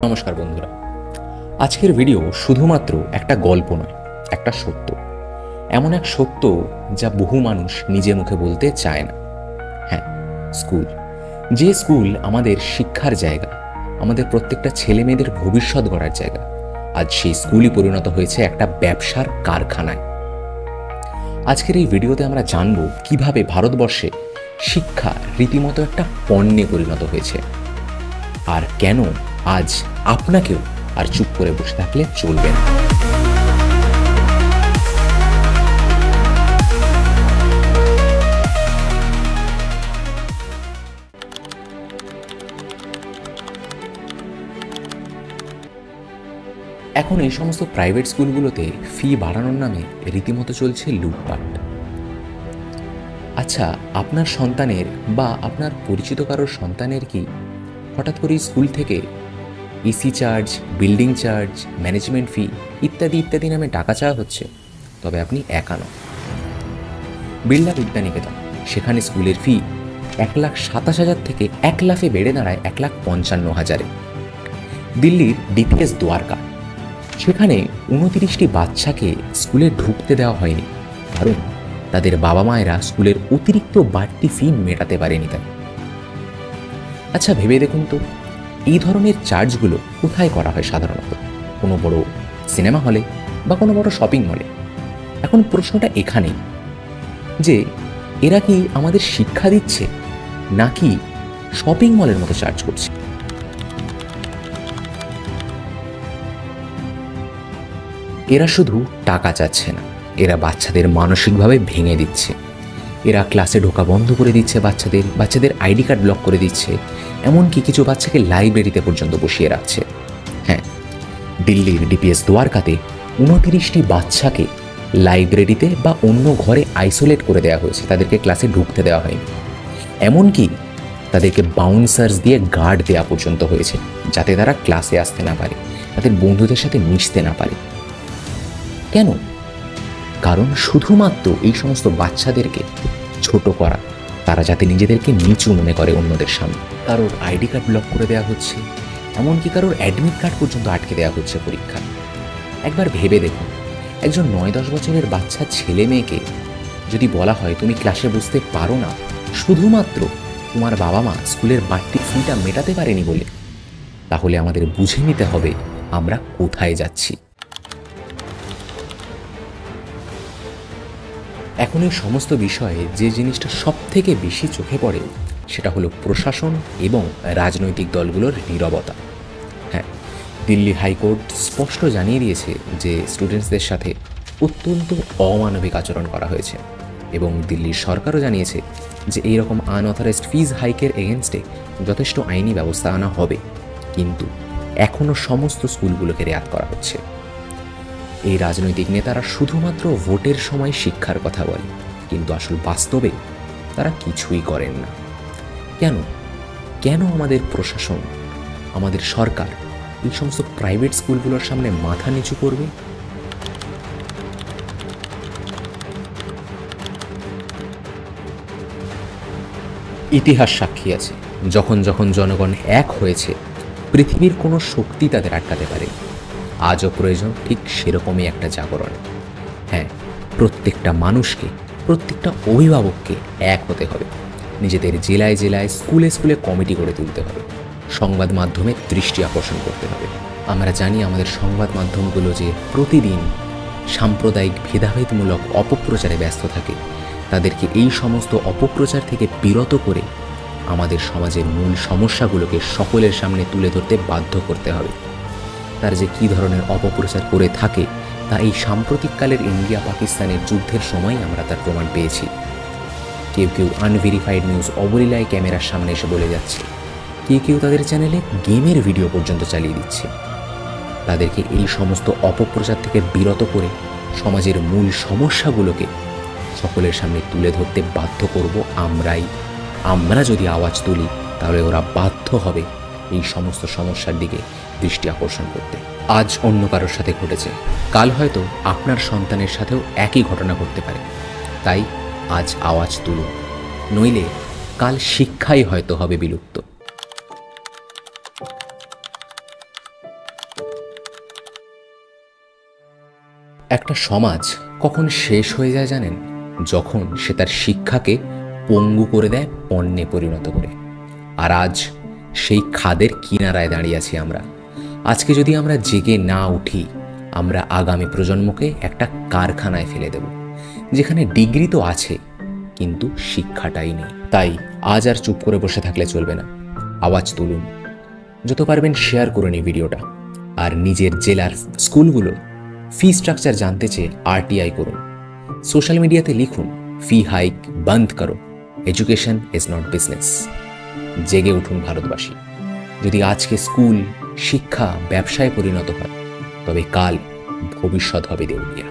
নমস্কার বন্ধুরা, আজকের ভিডিও শুধুমাত্র একটা গল্প নয়, একটা সত্য। এমন এক সত্য যা বহু মানুষ নিজে মুখে বলতে চায় না। হ্যাঁ, স্কুল। যে স্কুল আমাদের শিক্ষার জায়গা, আমাদের প্রত্যেকটা ছেলে মেয়েদের ভবিষ্যৎ গড়ার জায়গা, আজ সেই স্কুলই পরিণত হয়েছে একটা ব্যবসার কারখানায়। আজকের এই ভিডিওতে আমরা জানব কিভাবে ভারতবর্ষে শিক্ষা রীতিমতো একটা পণ্যে পরিণত হয়েছে, আর কেন আজ আপনাকেও আর চুপ করে বসে থাকলে চলবে না। এখন এই সমস্ত প্রাইভেট স্কুলগুলোতে ফি বাড়ানোর নামে রীতিমতো চলছে লুটপাট। আচ্ছা, আপনার সন্তানের বা আপনার পরিচিত কারোর সন্তানের কি হঠাৎ করে স্কুল থেকে EC charge, building charge, management fee ইত্যাদি ইত্যাদি নামে টাকা চাওয়া হচ্ছে? তবে আপনি একা নন। বিড়লা বিদ্যানিকেতন, সেখানে স্কুলের ফি 1,27,000 থেকে 1 লাখে বেড়ে দাঁড়ায় 1,55,000-এ। দিল্লির ডিপিএস দ্বারকা, সেখানে 29টি বাচ্চাকে স্কুলে ঢুকতে দেওয়া হয়নি, কারণ তাদের বাবা মায়েরা স্কুলের অতিরিক্ত বাড়তি ফি মেটাতে পারেনি তাই। আচ্ছা, ভেবে দেখুন তো, এই ধরনের চার্জগুলো কোথায় করা হয় সাধারণত? কোনো বড় সিনেমা হলে বা কোনো বড় শপিং মলে। এখন প্রশ্নটা এখানেই যে এরা কি আমাদের শিক্ষা দিচ্ছে, নাকি শপিং মলের মতো চার্জ করছে? এরা শুধু টাকা চাচ্ছে না, এরা বাচ্চাদের মানসিকভাবে ভেঙে দিচ্ছে। এরা ক্লাসে ঢোকা বন্ধ করে দিচ্ছে, বাচ্চাদের আইডি কার্ড ব্লক করে দিচ্ছে, এমনকি কিছু বাচ্চাকে লাইব্রেরিতে পর্যন্ত বসিয়ে রাখছে। হ্যাঁ, দিল্লির ডিপিএস দ্বারকাতে 29টি বাচ্চাকে লাইব্রেরিতে বা অন্য ঘরে আইসোলেট করে দেওয়া হয়েছে, তাদেরকে ক্লাসে ঢুকতে দেওয়া হয়নি। এমনকি তাদেরকে বাউন্সার্স দিয়ে গার্ড দেওয়া পর্যন্ত হয়েছে, যাতে তারা ক্লাসে আসতে না পারে, তাদের বন্ধুদের সাথে মিশতে না পারে। কেন? কারণ শুধুমাত্র এই সমস্ত বাচ্চাদেরকে ছোট করা, তারা যাতে নিজেদেরকে নিচু মনে করে অন্যদের সামনে। কারোর আইডি কার্ড ব্লক করে দেওয়া হচ্ছে, এমনকি কারোর অ্যাডমিট কার্ড পর্যন্ত আটকে দেওয়া হচ্ছে পরীক্ষা। একবার ভেবে দেখুন, একজন 9-10 বছরের বাচ্চা ছেলে মেয়েকে যদি বলা হয় তুমি ক্লাসে বুঝতে পারো না শুধুমাত্র তোমার বাবা মা স্কুলের বাড়তি ফিটা মেটাতে পারেনি বলে, তাহলে আমাদের বুঝে নিতে হবে আমরা কোথায় যাচ্ছি। এখন এই সমস্ত বিষয়ে যে জিনিসটা সব থেকে বেশি চোখে পড়ে সেটা হলো প্রশাসন এবং রাজনৈতিক দলগুলোর নীরবতা। হ্যাঁ, দিল্লি হাইকোর্ট স্পষ্ট জানিয়ে দিয়েছে যে স্টুডেন্টসদের সাথে অত্যন্ত অমানবিক আচরণ করা হয়েছে, এবং দিল্লির সরকারও জানিয়েছে যে এইরকম আনঅথরাইজড ফিজ হাইকের এগেনস্টে যথেষ্ট আইনি ব্যবস্থা আনা হবে। কিন্তু এখনও সমস্ত স্কুলগুলোকে রেয়াত করা হচ্ছে। এই রাজনৈতিক নেতারা শুধুমাত্র ভোটের সময় শিক্ষার কথা বলে, কিন্তু আসল বাস্তবে তারা কিছুই করেন না। কেন কেন আমাদের প্রশাসন, আমাদের সরকার এই সমস্ত প্রাইভেট স্কুলগুলোর সামনে মাথা নিচু করবে? ইতিহাস সাক্ষী আছে, যখন যখন জনগণ এক হয়েছে, পৃথিবীর কোনো শক্তি তাদের আটকাতে পারে। আজও প্রয়োজন ঠিক সেরকমই একটা জাগরণ। হ্যাঁ, প্রত্যেকটা মানুষকে, প্রত্যেকটা অভিভাবককে এক হতে হবে। নিজেদের জেলায় জেলায়, স্কুলে স্কুলে কমিটি গড়ে তুলতে হবে। সংবাদ মাধ্যমে দৃষ্টি আকর্ষণ করতে হবে। আমরা জানি আমাদের সংবাদ মাধ্যমগুলো যে প্রতিদিন সাম্প্রদায়িক ভেদাভেদমূলক অপপ্রচারে ব্যস্ত থাকে, তাদেরকে এই সমস্ত অপপ্রচার থেকে বিরত করে আমাদের সমাজের মূল সমস্যাগুলোকে সকলের সামনে তুলে ধরতে বাধ্য করতে হবে। তার যে কী ধরনের অপপ্রচার করে থাকে তা এই সাম্প্রতিককালের ইন্ডিয়া পাকিস্তানের যুদ্ধের সময় আমরা তার প্রমাণ পেয়েছি। কেউ কেউ আনভেরিফাইড নিউজ অবলীলায় ক্যামেরার সামনে এসে বলে যাচ্ছে, কেউ কেউ তাদের চ্যানেলে গেমের ভিডিও পর্যন্ত চালিয়ে দিচ্ছে। তাদেরকে এই সমস্ত অপপ্রচার থেকে বিরত করে সমাজের মূল সমস্যাগুলোকে সকলের সামনে তুলে ধরতে বাধ্য করব আমরাই। আমরা যদি আওয়াজ তুলি তাহলে ওরা বাধ্য হবে এই সমস্ত সমস্যার দিকে দৃষ্টি আকর্ষণ করতে। আজ অন্য কারোর সাথে ঘটেছে, কাল হয়তো আপনার সন্তানের সাথেও একই ঘটনা ঘটতে পারে। তাই আজ আওয়াজ তুলুন, নইলে কাল শিক্ষাই হয়তো হবে বিলুপ্ত। একটা সমাজ কখন শেষ হয়ে যায় জানেন? যখন সে তার শিক্ষাকে পঙ্গু করে দেয় পণ্যে পরিণত করে। আর আজ সেই খাদের কিনারায় দাঁড়িয়ে আছি আমরা। আজকে যদি আমরা জেগে না উঠি, আমরা আগামী প্রজন্মকে একটা কারখানায় ফেলে দেব, যেখানে ডিগ্রি তো আছে কিন্তু শিক্ষাটাই নেই। তাই আজ আর চুপ করে বসে থাকলে চলবে না, আওয়াজ তুলুন। যত পারবেন শেয়ার করুন এই ভিডিওটা। আর নিজের জেলার স্কুলগুলোর ফি স্ট্রাকচার জানতে চেয়ে আরটিআই করুন। সোশ্যাল মিডিয়াতে লিখুন, ফি হাইক বন্ধ করো, এডুকেশন ইজ নট বিজনেস। জেগে উঠুন ভারতবাসী। যদি আজকে স্কুল শিক্ষা ব্যবসায় পরিণত হয়, তবে কাল ভবিষ্যৎ হবে দেউলিয়া।